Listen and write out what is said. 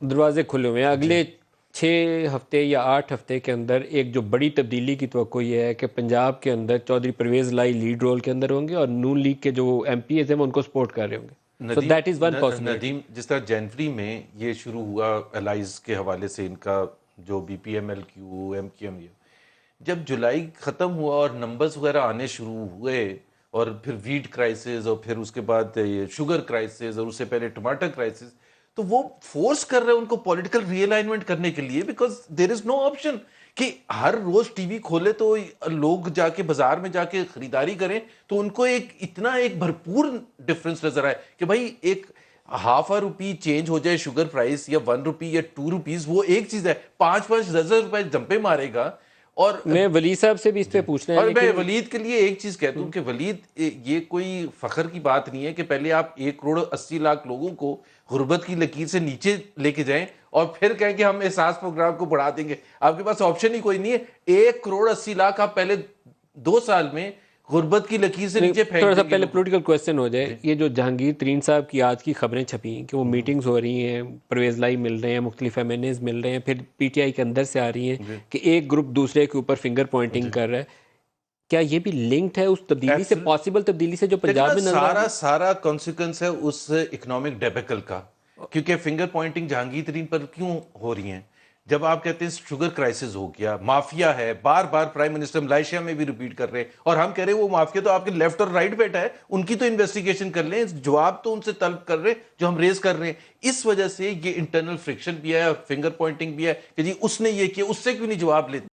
دروازے کھلے ہوئے ہیں. اگلے 6 ہفتے یا 8 ہفتے کے اندر ایک جو بڑی تبدیلی کی توقع یہ ہے کہ پنجاب کے اندر چودھری پرویز لائی لیڈ رول کے اندر ہوں گے اور نون لیگ کے جو ایم پی ایز ہیں وہ ان کو سپورٹ کر رہے ہوں گے. So that is one possibility. Nadeem, جس طرح جنوری میں یہ شروع ہوا الائز کے حوالے سے ان کا جو B P M L Q M Q M, جب جولائی ختم ہوا اور نمبرز وغیرہ آنے شروع ہوئے اور پھر ویٹ کرائسس اور پھر اس کے بعد یہ شوگر کرائسس اور اس سے پہلے ٹماٹر کرائسس، تو وہ فورس کر رہے ہیں ان کو پولیٹیکل ری الائنمنٹ کرنے کے لیے، because there is no option کہ ہر روز ٹی وی کھولے تو لوگ جا کے بازار میں جا کے خریداری کریں تو ان کو ایک بھرپور ڈفرنس نظر آئے کہ بھائی ایک ہاف آ روپی چینج ہو جائے شوگر پرائس یا 1 روپی یا 2 روپیز، وہ ایک چیز ہے. 5-10 روپے جمپے مارے گا. اور میں ولید صاحب سے بھی اس پہ پوچھنا ہے. اور میں لیکن ولید کے لیے ایک چیز کہتا ہوں کہ ولید، یہ کوئی فخر کی بات نہیں ہے کہ پہلے آپ 1 کروڑ 80 لاکھ لوگوں کو غربت کی لکیر سے نیچے لے کے جائیں اور پھر کہیں کہ ہم احساس پروگرام کو بڑھا دیں گے. آپ کے پاس آپشن ہی کوئی نہیں ہے. 1 کروڑ 80 لاکھ آپ پہلے 2 سال میں غربت کی لکیر سے نیچے تھوڑا پھینک سا دیں گے پہلے لوگوں. پولیٹیکل کویسچن ہو جائے. جی یہ جو جہانگیر ترین صاحب کی آج کی خبریں چھپی ہیں کہ وہ میٹنگز ہو رہی ہیں، پرویز لائی مل رہے ہیں، مختلف ایم این ایز مل رہے ہیں، پھر پی ٹی آئی کے اندر سے آ رہی ہیں جی کہ ایک گروپ دوسرے کے اوپر فنگر پوائنٹنگ جی کر رہا ہے. کیا یہ بھی لنکڈ ہے اس تبدیلی سے، پاسبل تبدیلی سے جو دیکھو پنجاب نا، میں نظر آ رہی ہے؟ سارا کانسیکوینس ہے اس اکنامک ڈیبیکل کا. کیونکہ فنگر پوائنٹنگ جہانگیر ترین پر کیوں ہو رہی ہیں؟ جب آپ کہتے ہیں شوگر کرائسس ہو گیا، مافیا ہے، بار بار پرائم منسٹر ملائیشیا میں بھی ریپیٹ کر رہے ہیں، اور ہم کہہ رہے ہیں وہ مافیا تو آپ کے لیفٹ اور رائٹ بیٹا ہے، ان کی تو انویسٹیگیشن کر لیں. جواب تو ان سے طلب کر رہے ہیں جو ہم ریز کر رہے ہیں. اس وجہ سے یہ انٹرنل فرکشن بھی ہے اور فنگر پوائنٹنگ بھی ہے کہ جی اس نے یہ کیا، اس سے کیوں نہیں جواب لیتے.